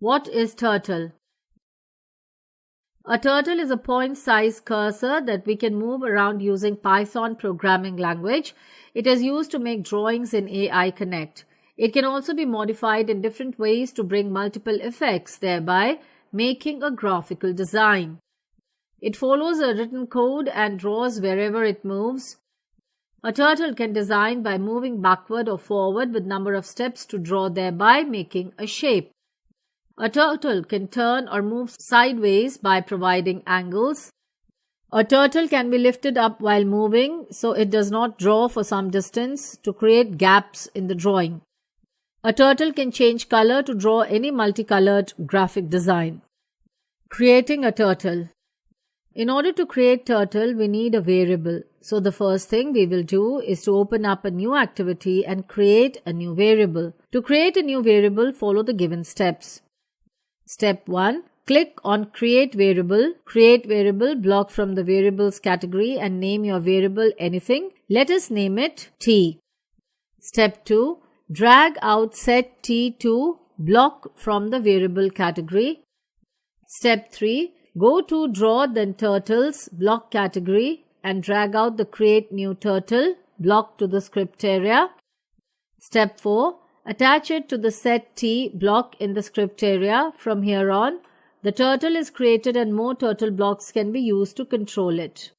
What is turtle? A turtle is a point-sized cursor that we can move around using Python programming language. It is used to make drawings in AI Connect. It can also be modified in different ways to bring multiple effects, thereby making a graphical design. It follows a written code and draws wherever it moves. A turtle can design by moving backward or forward with number of steps to draw, thereby making a shape. A turtle can turn or move sideways by providing angles. A turtle can be lifted up while moving, so it does not draw for some distance to create gaps in the drawing. A turtle can change color to draw any multicolored graphic design. Creating a turtle. In order to create turtle, we need a variable. So the first thing we will do is to open up a new activity and create a new variable. To create a new variable, follow the given steps. Step 1. Click on Create Variable. Create Variable, block from the Variables category and name your variable anything. Let us name it T. Step 2. Drag out Set T to block from the Variable category. Step 3. Go to Draw then Turtles block category and drag out the Create New Turtle block to the script area. Step 4. Attach it to the Set T block in the script area. From here on, the turtle is created and more turtle blocks can be used to control it.